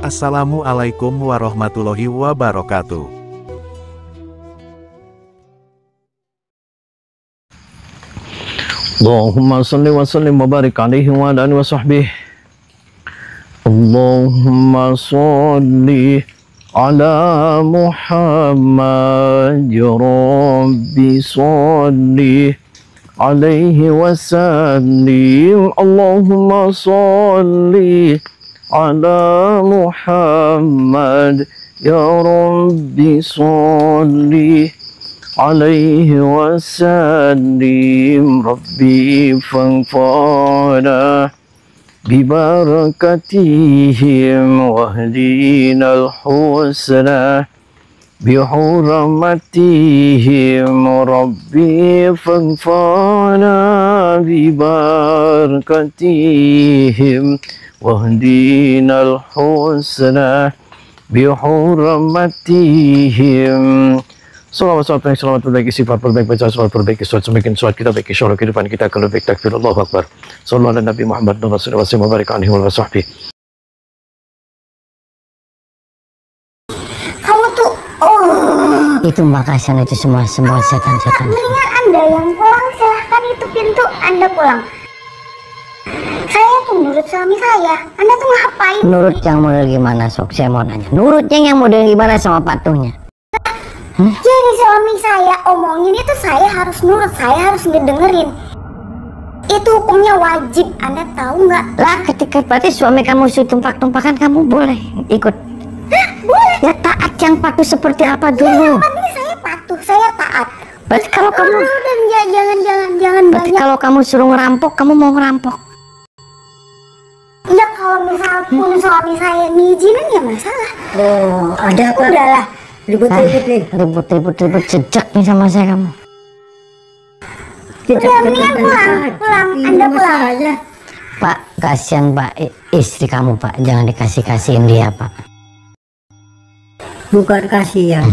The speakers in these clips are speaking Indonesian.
Assalamualaikum warahmatullahi wabarakatuh. Allahumma salli wa sallim wa barik alaihi wa ala alihi wa sahbihi. Allahumma salli ala Muhammad ya Rabbi salli alaihi wa sallim. Allahumma salli ala Muhammad ya Rabbi salli alaihi wa sallim. Rabbi fanfa'na bibarakatihim wahdina al-husna bihurmatihim. Rabbi fanfa'na bibarakatihim wahdina al-husna bihurmatihim. Salawat terbaik, sifat terbaik, baca salawat terbaik, semakin salawat kita baik, insyaallah kehidupan kita akan lebih takbir. Allahu Akbar. Sallallahu ala Nabi Muhammad Rasulullah wa barik alaihi wa sahbihi. Kamu tuh, itu makasan itu semua setan-setan. Mendingan Anda yang pulang, silahkan itu pintu Anda pulang. Saya tuh nurut suami saya. Anda tuh ngapain? Nurut yang model gimana, sok? Saya mau nanya. Nurutnya yang model gimana sama patuhnya? Jadi suami saya omongin itu saya harus nurut, saya harus ngedengerin. Itu hukumnya wajib, Anda tahu nggak? Lah ketika berarti suami kamu suruh tumpak-tumpakan, kamu boleh ikut? Hah, boleh. Ya taat yang patuh seperti apa dulu? Ya, penting saya patuh, saya taat. Berarti kalau kamu jangan berarti banyak. Kalau kamu suruh ngerampok, kamu mau ngerampok? Ya kalau misal pun suami saya ngizinin ya masalah. Oh, ada apa? Udahlah. Ribut sejak nih sama saya kamu. Udah mendingan pulang, Anda pulang aja. Pak, kasihan Pak, istri kamu Pak, jangan dikasihin dia Pak. Bukan kasihan,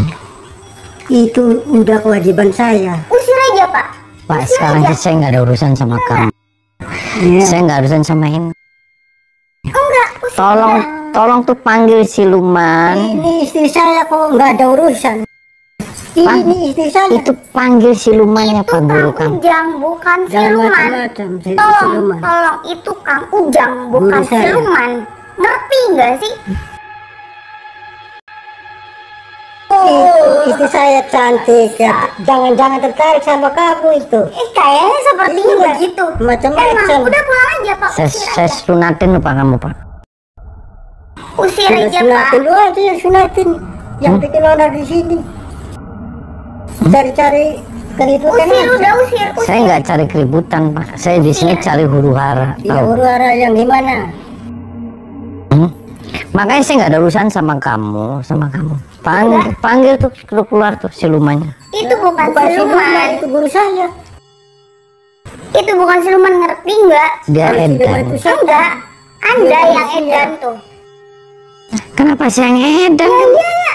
itu udah kewajiban saya. Usir aja Pak. Pak, sekarang saya nggak ada urusan sama kamu. Saya nggak urusan sama ini. Enggak, Tolong tuh panggil siluman. Ini istri saya kok nggak ada urusan. Ini istri saya. Itu panggil silumannya Pak Guru Kang Ujang, bukan siluman. Tolong itu Kang Ujang, bukan siluman. Ngerti nggak sih? Istri saya cantik ya. Jangan tertarik sama kamu itu. Kayaknya sepertinya begitu. Macam-macam. Udah pulang aja Pak. Saya sunatin lupa kamu Pak. Usir aja Pak. Sunatin lu aja yang sunatin. Yang bikin onar di sini. Cari-cari keributan. Usir. Saya nggak cari keributan Pak. Saya di sini cari huru-hara. Ya, huru-hara yang gimana? Makanya saya nggak ada urusan sama kamu. Panggil tuh keluar tuh silumannya. Itu bukan siluman, itu guru saya. Itu bukan siluman, ngerti nggak? Dia edan. Enggak, Anda yang edan tuh. Kenapa saya yang edan? Ya.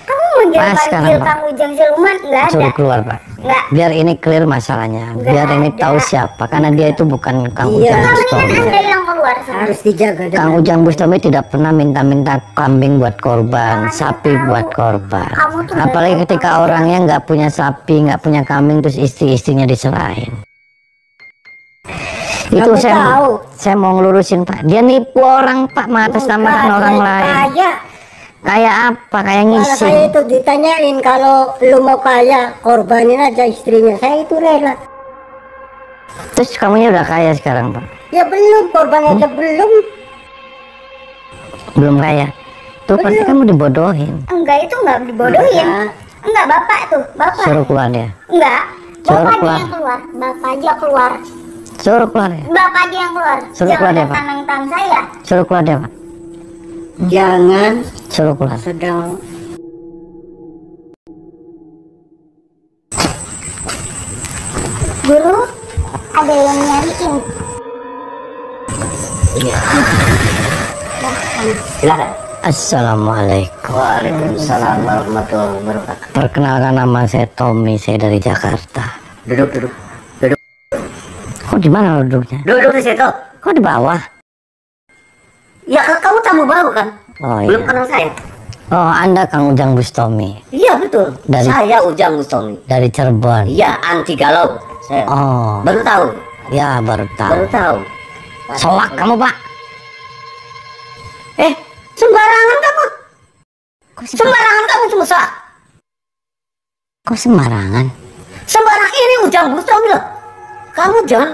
Kamu menjadi Kang Ujang siluman? Enggak ada. Suruh keluar Pak. Enggak. Biar ini clear masalahnya. Biar ini tahu siapa. Karena dia itu bukan Kang Ujang Bustami. Anda yang keluar. Harus dijaga. Kang Ujang Bustami tidak pernah minta kambing buat korban, sapi buat korban. Apalagi ketika orangnya nggak punya sapi, nggak punya kambing, terus istrinya diserahin. Itu saya mau ngelurusin Pak. Dia nipu orang Pak, mengatasnamakan orang lain. Kayak apa? Kayak ngisi. Saya itu ditanyain, kalau lu mau kaya korbanin aja istrinya. Saya itu rela. Terus kamunya udah kaya sekarang Pak? Ya belum, korban aja belum. Belum kaya. Tuh pasti kamu dibodohin. Enggak, itu enggak dibodohin. Enggak, Bapak tuh, Bapak. Suruh keluar dia. Enggak. Suruh Bapak keluar. yang keluar. Bapak aja keluar. Suruh keluar ya. Bapak aja yang keluar. Suruh keluar dia Pak. Tantang saya. Suruh keluar dia Pak. Jangan. Suruh keluar. Sedang. Guru, ada yang nyariin. Silakan. Assalamualaikum. Waalaikumsalam warahmatullahi wabarakatuh. Perkenalkan, nama saya Tommy, saya dari Jakarta. Duduk. Kok di mana duduknya? Duduk di situ. Kok di bawah? Ya kamu tamu baru kan? Oh Belum iya. kenal saya? Oh, Anda Kang Ujang Bustomi Iya betul. Saya Ujang Bustomi. dari Cirebon. Iya, anti galau. Saya Oh, baru tahu. ya baru Baru tahu. tahu. Soak kamu, Pak. Sembarangan kamu. Sembarangan kamu cuma soal. Kok sembarangan? Sembarang ini Ujang Bustomi loh. Kamu jangan.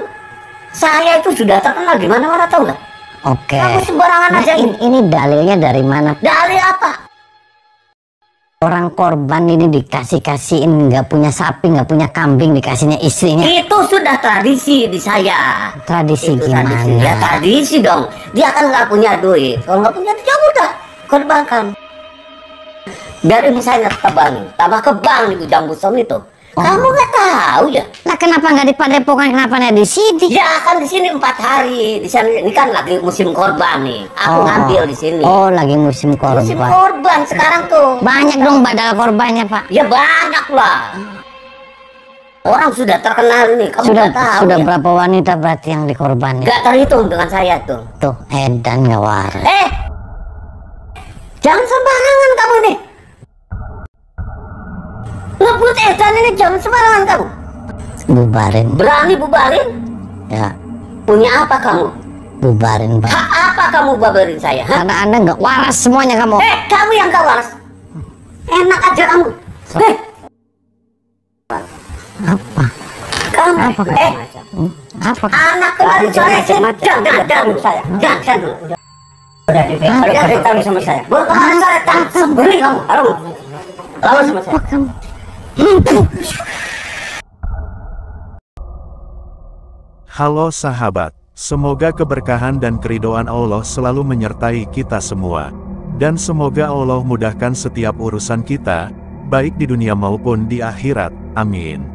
Saya itu sudah terkenal di mana-mana, tahu nggak? Oke. Kamu sembarangan Nah, aja ini dalilnya dari mana? Dari apa? Orang korban ini dikasih-kasihin, nggak punya sapi, nggak punya kambing, dikasihnya istrinya. Itu sudah tradisi di saya. Tradisi Itu gimana? tradisi. Ya tradisi dong. Dia kan nggak punya duit. Kalau nggak punya duit ya udah korbankan. Dari misalnya kebang, tambah kebang di Ujang Bustomi itu. Kamu nggak tahu ya? Lah kenapa nggak di Padepokan, kenapa nggak di sini? Ya kan di sini 4 hari. Di sana ini kan lagi musim korban nih. Aku ngambil di sini. Oh, lagi musim Musim korban. korban sekarang tuh. Banyak dong badal korbannya, Pak. Ya banyak lah. Orang sudah terkenal ini. Kamu Sudah nggak tahu sudah ya? berapa wanita berarti yang dikorbankan? Nggak terhitung dengan saya tuh. Tuh, edan nggak waras. Jangan sembarangan kamu nih. Ngebut edan ini jangan sembarangan kamu. Bubarin. Berani bubarin? Ya, Punya apa kamu? bubarin, Pak. Hak apa kamu bubarin saya? Hah? Karena Anda nggak waras semuanya kamu. Kamu yang gak waras. Enak aja kamu. Apa? Kamu. Apa? Anak kemarin sore jangan saya. Jangan dulu. Udah ditaruh sama saya. Kemarin sore sembunyi kamu. Lawan sama saya. Apa kamu? Halo sahabat, semoga keberkahan dan keridhaan Allah selalu menyertai kita semua. Dan semoga Allah mudahkan setiap urusan kita, baik di dunia maupun di akhirat. Amin.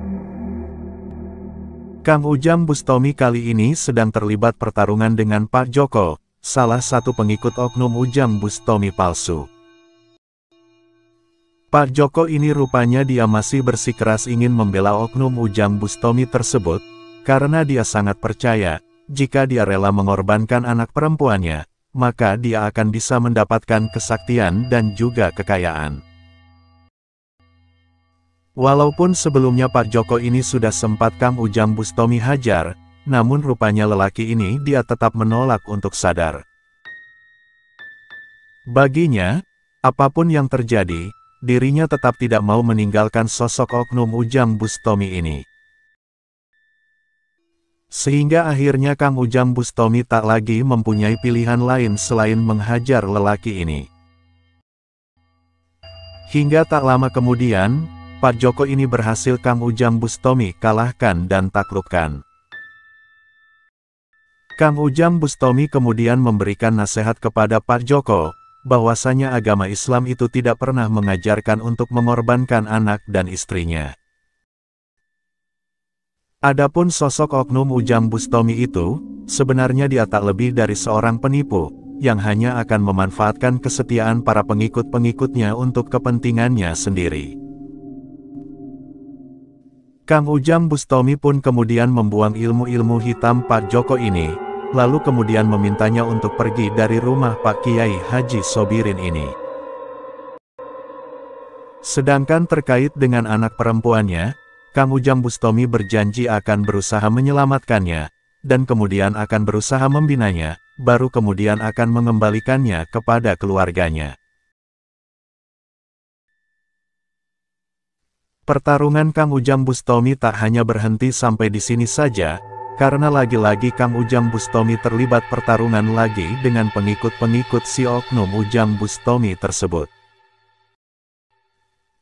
Kang Ujang Bustomi kali ini sedang terlibat pertarungan dengan Pak Joko, salah satu pengikut oknum Ujang Bustomi palsu. Pak Joko ini rupanya dia masih bersikeras ingin membela oknum Ujang Bustomi tersebut, karena dia sangat percaya, jika dia rela mengorbankan anak perempuannya, maka dia akan bisa mendapatkan kesaktian dan juga kekayaan. Walaupun sebelumnya Pak Joko ini sudah sempat Kang Ujang Bustomi hajar, namun rupanya lelaki ini dia tetap menolak untuk sadar. Baginya, apapun yang terjadi, dirinya tetap tidak mau meninggalkan sosok oknum Ujang Bustomi ini. Sehingga akhirnya Kang Ujang Bustomi tak lagi mempunyai pilihan lain selain menghajar lelaki ini. Hingga tak lama kemudian, Pak Joko ini berhasil Kang Ujang Bustomi kalahkan dan taklukkan. Kang Ujang Bustomi kemudian memberikan nasihat kepada Pak Joko, bahwasanya agama Islam itu tidak pernah mengajarkan untuk mengorbankan anak dan istrinya. Adapun sosok oknum Ujang Bustomi itu, sebenarnya dia tak lebih dari seorang penipu, yang hanya akan memanfaatkan kesetiaan para pengikut-pengikutnya untuk kepentingannya sendiri. Kang Ujang Bustomi pun kemudian membuang ilmu-ilmu hitam Pak Joko ini, lalu kemudian memintanya untuk pergi dari rumah Pak Kiai Haji Sobirin ini. Sedangkan terkait dengan anak perempuannya, Kang Ujang Bustomi berjanji akan berusaha menyelamatkannya, dan kemudian akan berusaha membinanya, baru kemudian akan mengembalikannya kepada keluarganya. Pertarungan Kang Ujang Bustomi tak hanya berhenti sampai di sini saja, karena lagi-lagi Kang Ujang Bustomi terlibat pertarungan lagi dengan pengikut-pengikut si oknum Ujang Bustomi tersebut.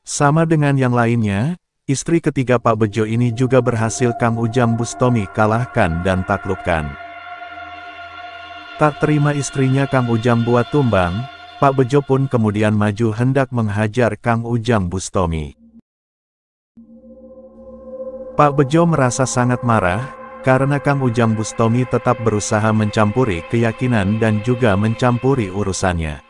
Sama dengan yang lainnya, istri ketiga Pak Bejo ini juga berhasil Kang Ujang Bustomi kalahkan dan taklukkan. Tak terima istrinya Kang Ujang buat tumbang, Pak Bejo pun kemudian maju hendak menghajar Kang Ujang Bustomi. Pak Bejo merasa sangat marah, karena Kang Ujang Bustomi tetap berusaha mencampuri keyakinan dan juga mencampuri urusannya.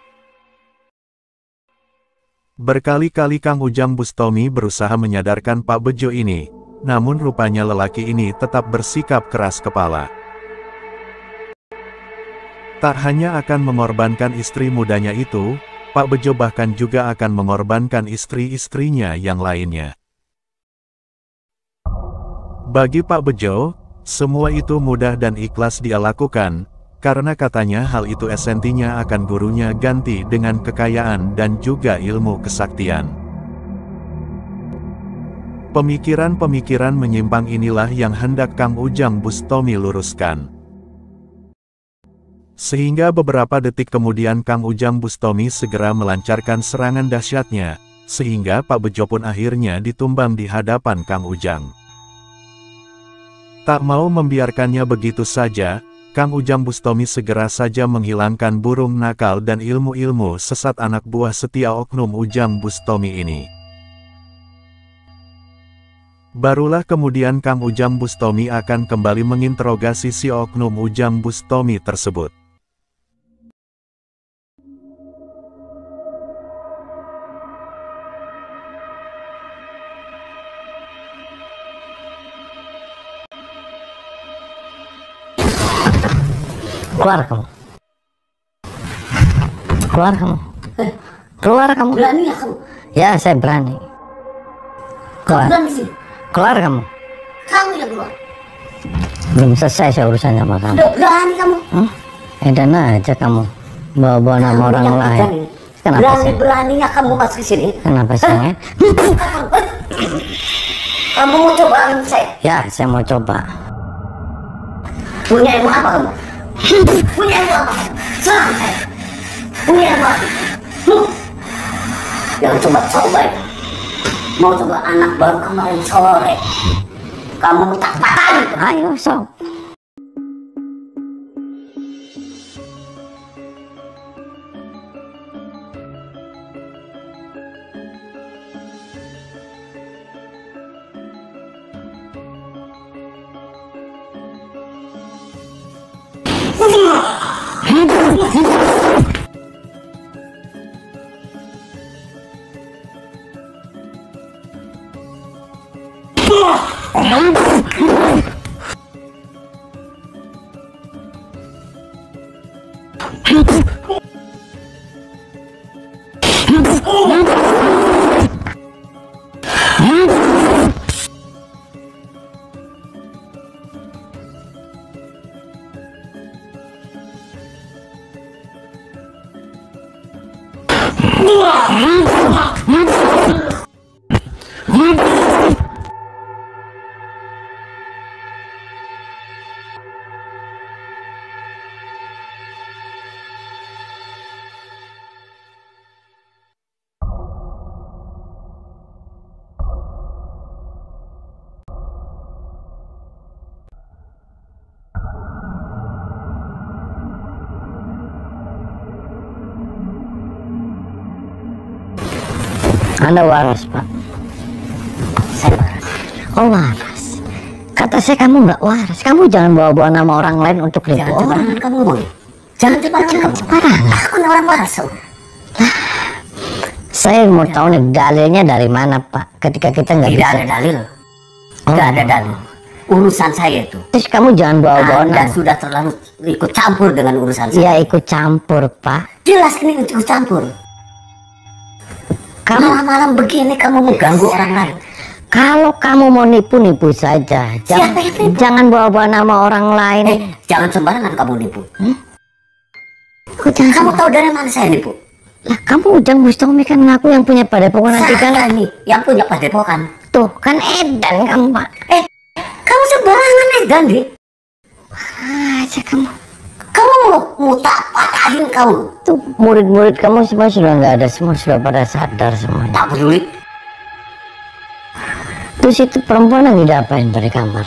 Berkali-kali Kang Ujang Bustomi berusaha menyadarkan Pak Bejo ini, namun rupanya lelaki ini tetap bersikap keras kepala. Tak hanya akan mengorbankan istri mudanya itu, Pak Bejo bahkan juga akan mengorbankan istri-istrinya yang lainnya. Bagi Pak Bejo, semua itu mudah dan ikhlas dia lakukan, karena katanya hal itu esensinya akan gurunya ganti dengan kekayaan dan juga ilmu kesaktian. Pemikiran-pemikiran menyimpang inilah yang hendak Kang Ujang Bustami luruskan. Sehingga beberapa detik kemudian Kang Ujang Bustami segera melancarkan serangan dahsyatnya, sehingga Pak Bejo pun akhirnya ditumbang di hadapan Kang Ujang. Tak mau membiarkannya begitu saja, Kang Ujang Bustami segera saja menghilangkan burung nakal dan ilmu-ilmu sesat anak buah setia oknum Ujang Bustami ini. Barulah kemudian Kang Ujang Bustami akan kembali menginterogasi si oknum Ujang Bustami tersebut. Keluar kamu. Keluar kamu. Keluar kamu. Berani ya kamu? Ya, saya berani. Keluar. Berani sih. Keluar kamu. Kamu yang keluar. Belum selesai saya urusan sama kamu. Berani kamu. Edan aja kamu. Bawa-bawa nama orang lain. Kenapa sih? Beraninya kamu masuk sini. Kenapa sih? Kamu mau coba saya? Ya, saya mau coba. Punya ilmu apa kamu? Punya ilmu apa? Serang saya. Punya ilmu apa? Jangan coba-coba ya. Mau coba anak baru kemarin sore. Kamu tak patahin. Ayo, sok. Anda waras, Pak. Saya waras. Oh, waras. Kata saya kamu nggak waras. Kamu jangan bawa-bawa nama orang lain untuk Jangan nipu orang. sembarangan kamu ngomong. Jangan sembarangan kamu. Aku kan orang waras. Saya mau tahu nih dalilnya dari mana, Pak. Ketika kita nggak Tidak bisa. ada dalil. Tidak ada dalil. Urusan saya itu. Terus kamu jangan bawa-bawa Anda nama. sudah terlalu ikut campur dengan urusan saya. Ya ikut campur, Pak. Jelas ini ikut campur. Kamu Malam-malam begini kamu mengganggu orang lain. kalau kamu mau nipu-nipu saja, Siapa yang nipu? jangan bawa-bawa nama orang lain. Jangan sembarangan kamu nipu. Kok jangan Kamu tahu dari mana saya nipu? Lah, kamu Ujang Bustami kan ngaku yang punya padepokan nanti kan. Saya nih yang punya padepokan. Tuh, kan edan kamu, Pak. Kamu sembarangan Edan, Di. Aja kamu. Kamu mau tak patahin kamu. Tuh, murid-murid kamu semua sudah nggak ada, semua sudah pada sadar semuanya. Tak peduli. Terus itu perempuan lagi diapain dari kamar?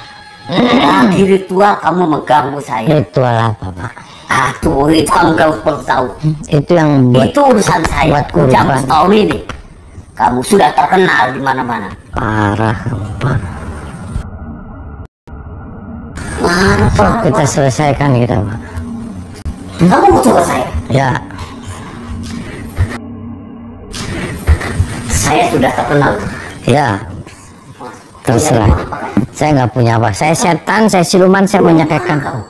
Lagi ritual kamu mengganggu saya. Ritual apa, Pak? Aduh, itu kamu gak perlu tahu. Itu yang buat Itu urusan saya. buat Ujang kurban. Bustami ini. Kamu sudah terkenal di mana-mana. Parah kamu, Pak. Parah, So, kita selesaikan kita, Pak. Kamu mau coba saya? Ya, Saya sudah terkenal. ya. Terserah. Saya nggak punya apa. Saya setan, saya siluman, saya menyakitkan. Kamu.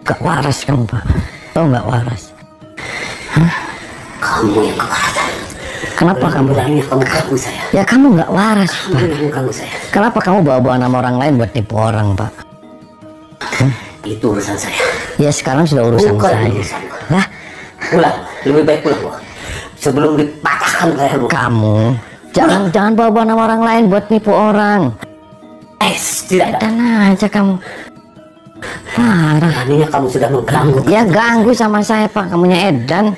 Gak waras kamu, Pak. Tahu nggak waras? Kamu yang kewarasan. Kenapa kamu? Bilangnya kamu ganggu saya. Ya kamu nggak waras, Pak. Kamu yang ganggu saya. Kenapa kamu bawa-bawa nama orang lain buat tipu orang, Pak? Itu urusan saya. Ya sekarang sudah urusan Bukan saya. urusanku. Lah, Pulang, lebih baik pulang, Bu. Sebelum dipatahkan lehermu. kamu jangan bawa-bawa nama orang lain buat nipu orang. Tidak ada. Dan aja kamu. Parah. Beraninya kamu sudah mengganggu. Ya ganggu sama saya, Pak. Kamunya edan.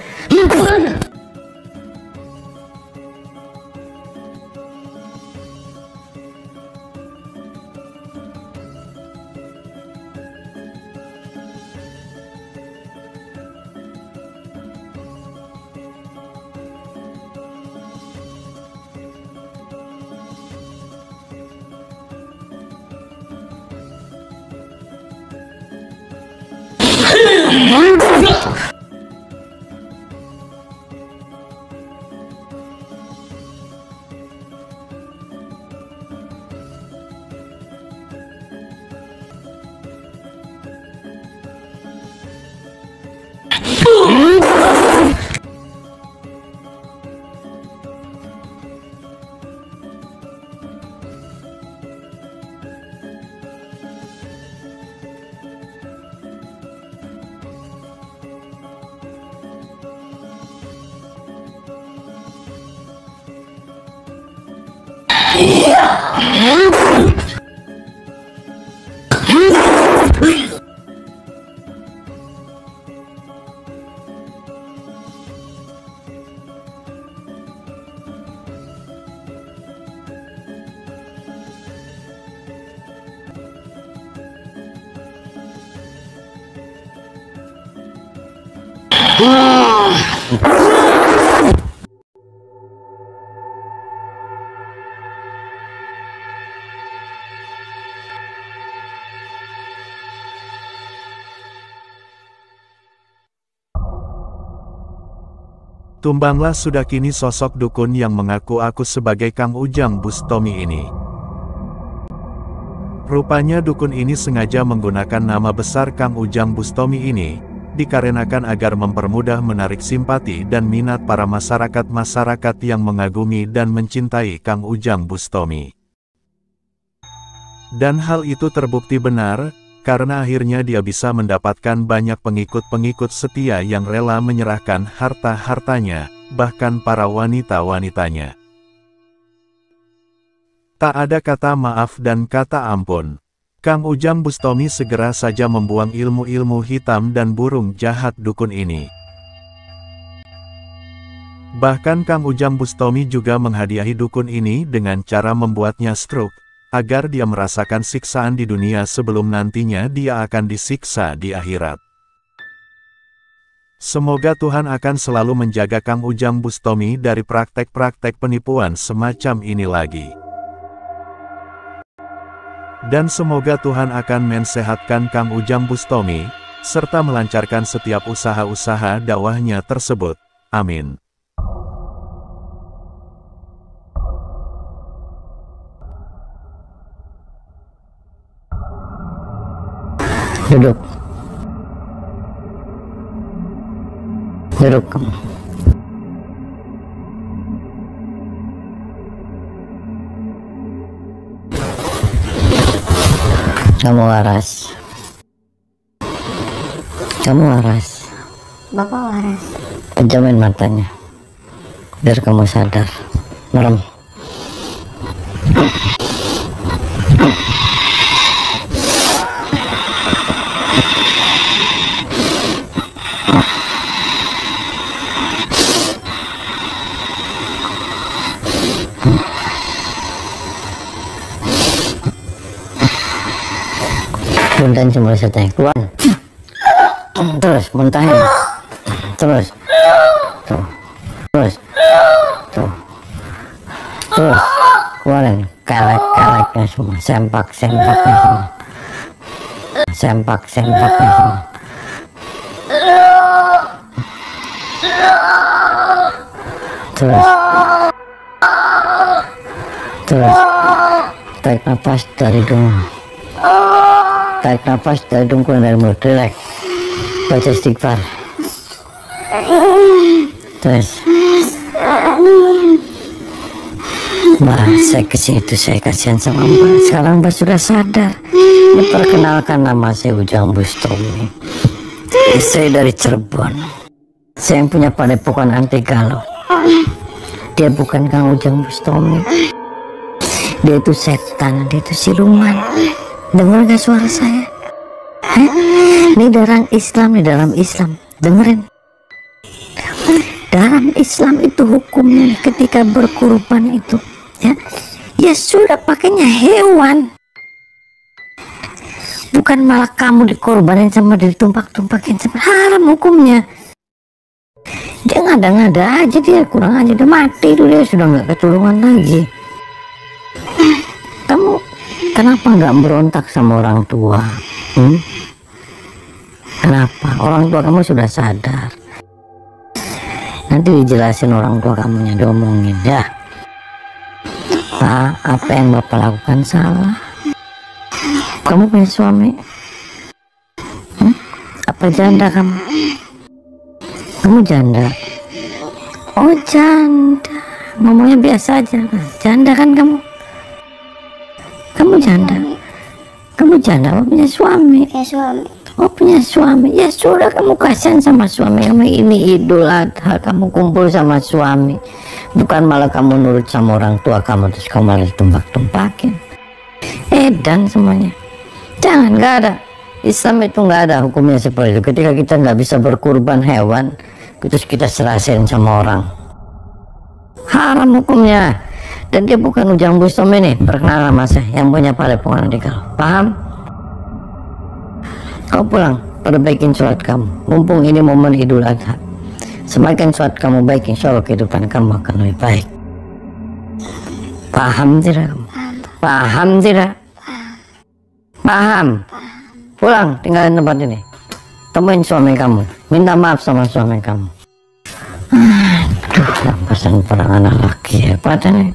Tumbanglah sudah kini sosok dukun yang mengaku-aku sebagai Kang Ujang Bustomi ini. Rupanya dukun ini sengaja menggunakan nama besar Kang Ujang Bustomi ini, dikarenakan agar mempermudah menarik simpati dan minat para masyarakat-masyarakat yang mengagumi dan mencintai Kang Ujang Bustomi. Dan hal itu terbukti benar, karena akhirnya dia bisa mendapatkan banyak pengikut-pengikut setia yang rela menyerahkan harta-hartanya, bahkan para wanita-wanitanya. Tak ada kata maaf dan kata ampun. Kang Ujang Bustomi segera saja membuang ilmu-ilmu hitam dan burung jahat dukun ini. Bahkan Kang Ujang Bustomi juga menghadiahi dukun ini dengan cara membuatnya stroke, agar dia merasakan siksaan di dunia sebelum nantinya dia akan disiksa di akhirat. Semoga Tuhan akan selalu menjaga Kang Ujang Bustomi dari praktek-praktek penipuan semacam ini lagi. Dan semoga Tuhan akan mensehatkan Kang Ujang Bustomi, serta melancarkan setiap usaha-usaha dakwahnya tersebut. Amin. Duduk. Duduk kamu. Kamu waras. Kamu waras. Bapak waras. Pejamin matanya. Biar kamu sadar. Merem. Muntahin semua setnya, keluar. Terus, muntahin. Terus. Tuh. Terus. Tuh. Terus. Keluarin. Kelek-keleknya semua. Sempak-sempaknya semua. Sempak-sempaknya semua. Terus. Terus. Tarik nafas dari hidung. Tarik nafas dari hidung, keluar dari mulut. Relax. Baca istighfar. Terus. Mbak, saya kesini tuh saya kasihan sama Mbak. Sekarang Mbak sudah sadar. Perkenalkan, nama saya Ujang Bustomi. Saya dari Cirebon. Saya yang punya padepokan anti galau. Dia bukan Kang Ujang Bustomi. Dia itu setan, dia itu siluman. Dengar gak suara saya? Hah? Ini dalam Islam. Dengerin. Dalam Islam itu hukumnya ketika berkurban itu, ya sudah pakainya hewan. Bukan malah kamu dikorbanin sama ditumpak-tumpakin, sama haram hukumnya. Dia ngada-ngada aja, dia kurang aja, dia mati itu, dia sudah nggak keturunan lagi. Kamu kenapa nggak berontak sama orang tua? Kenapa? Orang tua kamu sudah sadar. Nanti dijelasin orang tua kamunya, diomongin ya. Pak, apa yang Bapak lakukan salah? Kamu punya suami? Apa janda kamu? Kamu janda? Oh janda, ngomongnya biasa aja. Janda kan kamu? Kamu janda? Kamu janda, apa punya suami? Punya suami. Oh punya suami, ya sudah kamu kasihan sama suami kamu. Ini Idul Adha, kamu kumpul sama suami, bukan malah kamu nurut sama orang tua kamu terus kamu malah tumpak-tumpakin. Edan semuanya. Jangan, nggak ada. Islam itu nggak ada hukumnya seperti itu. Ketika kita nggak bisa berkurban hewan, terus kita serahin sama orang, haram hukumnya. Dan dia bukan Ujang Bustomi ini, perkenalan mas yang punya padepokan anti galau. Paham? Kau pulang, perbaikin sholat kamu. Mumpung ini momen Idul Adha. Semakin sholat kamu baik, insya Allah kehidupan kamu akan lebih baik. Paham tidak? Paham tidak? Paham? Pulang, tinggalin tempat ini. Temuin suami kamu. Minta maaf sama suami kamu. Aduh, pesan perang anak laki ya. Padahal